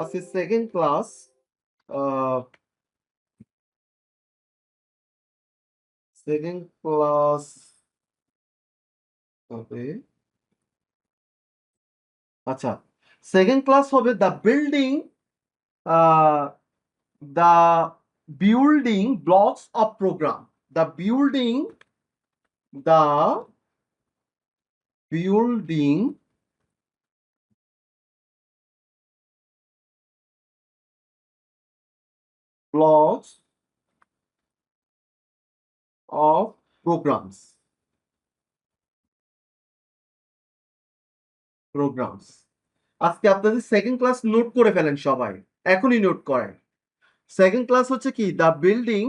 আজকে second class second class হবে আচ্ছা সেকেন্ড ক্লাস হবে the building blocks of program the building blocks of programs আজকে আপনাদের সেকেন্ড ক্লাস নোট করে ফেলেন সবাই এখনই নোট করেন সেকেন্ড ক্লাস হচ্ছে কি the building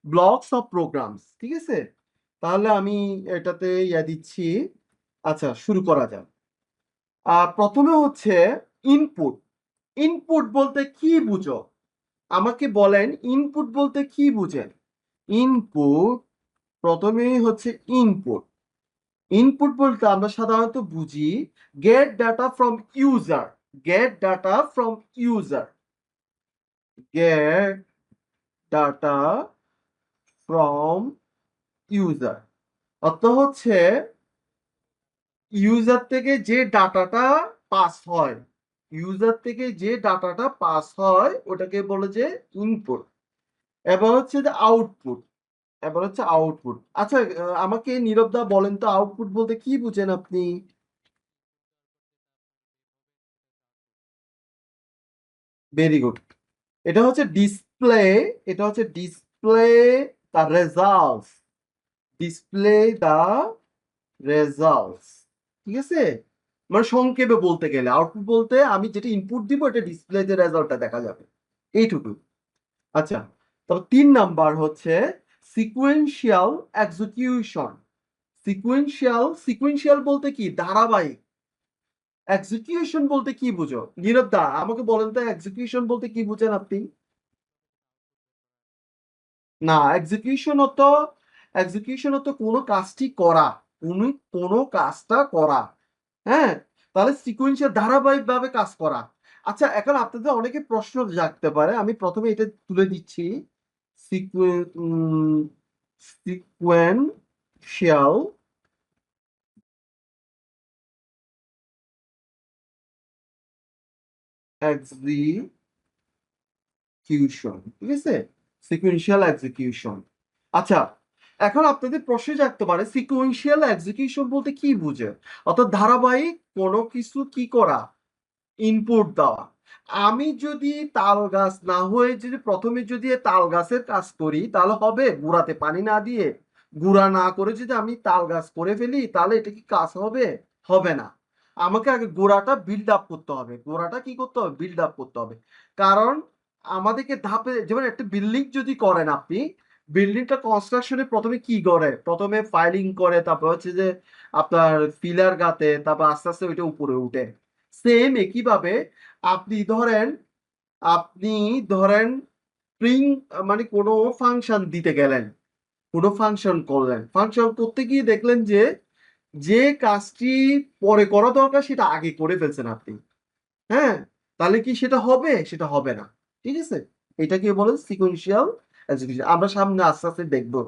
blocks of programs ঠিক আছে তাহলে আমি এটাতে দিচ্ছি আচ্ছা শুরু করা যাক প্রথমে হচ্ছে ইনপুট ইনপুট বলতে কি বুঝো আমাকে বলেন ইনপুট বলতে কি বুঝেন ইনপুট প্রথমেই হচ্ছে ইনপুট বলতে আমরা সাধারণত বুঝি gate data from user gate data from user gate data from user অর্থ হচ্ছে ইউজার থেকে যে ডাটাটা পাস হয় ওটাকে বলে যে ইনপুট এবার হচ্ছে আউটপুট আচ্ছা আমাকে নীরব দা বলেন তো আউটপুট বলতে কি বুঝেন আপনি ভেরি গুড এটা হচ্ছে display display the results display the results ঠিক আছে মানে সংক্ষেপে বলতে গেলে আউটপুট বলতে আমি যেটা ইনপুট দিব এটা ডিসপ্লেতে রেজাল্টটা দেখা যাবে এইটুকু আচ্ছা তবে 3 নাম্বার হচ্ছে সিকুয়েন্সিয়াল এক্সিকিউশন সিকুয়েন্সিয়াল বলতে কি ধারাবাহিক এক্সিকিউশন বলতে কি বুঝো নীরব দা আমাকে বলেন তো এক্সিকিউশন বলতে কি বুঝেন আপনি না এক্সিকিউশন হতো কোনো কাজটি করা কোনো কাজটা করা হ্যাঁ তাহলে সিকুয়েন্সিয়াল ধারাবাহিকভাবে কাজ করা আচ্ছা এখন আপনাদের অনেকে প্রশ্ন জাগতে পারে আমি প্রথমে এটা তুলে দিচ্ছি সিকুয়েন্সিয়াল এক্সিকিউশন ঠিক আছে সিকুয়েন্সিয়াল এক্সিকিউশন আচ্ছা এখন আপনাদের প্রশ্ন জাগতে পারে সিকুয়েন্সিয়াল এক্সিকিউশন বলতে কি বুঝে অর্থাৎ ধারাবাহিক কোনো কিছু কি করা ইনপুট দেওয়া আমি যদি তাল গাছ না হয়ে যদি প্রথমে যদি তাল গাছের কাজ করি তাহলে হবে গুড়াতে পানি না দিয়ে গুড়া না করে যদি আমি তাল গাছ করে ফেলি তাহলে এটা কি কাজ হবে হবে না আমাকে আগে গোড়াটা বিল্ড আপ করতে হবে গোড়াটা কি করতে হবে বিল্ড আপ করতে হবে কারণ আমাদেরকে ধাপে যেমন একটা বিল্ডিং যদি করেন আপনি বিল্ডিংটা কনস্ট্রাকশনে প্রথমে কি করে প্রথমে ফাইলিং করে তারপর হচ্ছে যে আপনার ফিলার গাতে তারপর আস্তে আস্তে ওইটা উপরে উঠে সেম একইভাবে আপনি ধরেন আপনি ধরেন স্প্রিং মানে কোনো ফাংশন দিতে গেলেন কোনো ফাংশন করলেন ফাংশন করতে গিয়ে দেখলেন যে যে কাজটি পরে করা দরকার সেটা আগে করে ফেলছেন আপনি হ্যাঁ তাহলে কি সেটা হবে সেটা হবে না ঠিক আছে এটাকে বলে সিকোয়েন্সিয়াল এক্সিকিউশন আমরা সামনে আস্তে আস্তে দেখবো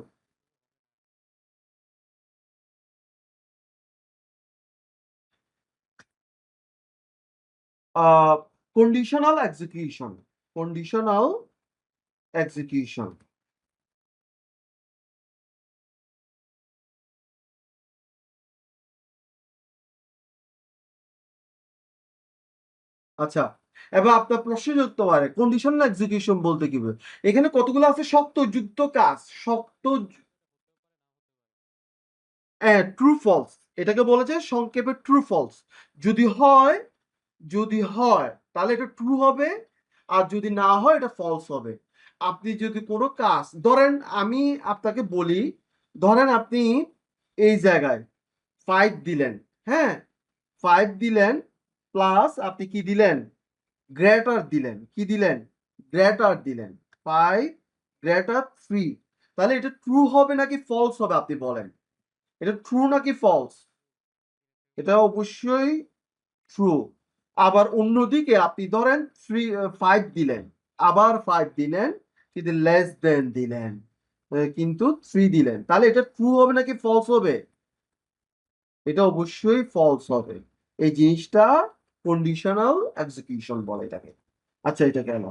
কন্ডিশনাল এক্সিকিউশন আচ্ছা এবার আপনার প্রশ্ন করতে পারে কন্ডিশনাল এক্সিকিউশন বলতে কি বোঝায়? এখানে কতগুলো আছে শর্তযুক্ত কাজ ট্রু ফলস এটাকে বলা যায় সংক্ষেপে ট্রু ফলস যদি হয় যদি হয় তাহলে এটা ট্রু হবে আর যদি না হয় এটা ফলস হবে আপনি যদি কোনো কাজ ধরেন আমি আপনাকে বলি ধরেন আপনি এই জায়গায় 5 দিলেন হ্যাঁ 5 দিলেন প্লাস আপনি কি দিলেন গ্রেটার দিলেন কি দিলেন গ্রেটার দিলেন 5 গ্রেটার 3 তাহলে এটা ট্রু হবে নাকি ফলস হবে আপনি বলেন এটা ট্রু নাকি ফলস এটা অবশ্যই ট্রু আবার অন্যদিকে আপনি ধরেন 5 দিলেন, আবার 5 দিলেন, কিন্তু লেস দেন দিলেন, কিন্তু 3 দিলেন, তাহলে এটা ট্রু হবে নাকি ফলস হবে? এটা অবশ্যই ফলস হবে। এই জিনিসটা কন্ডিশনাল এক্সিকিউশন বলে এটাকে। আচ্ছা, এটা কেন?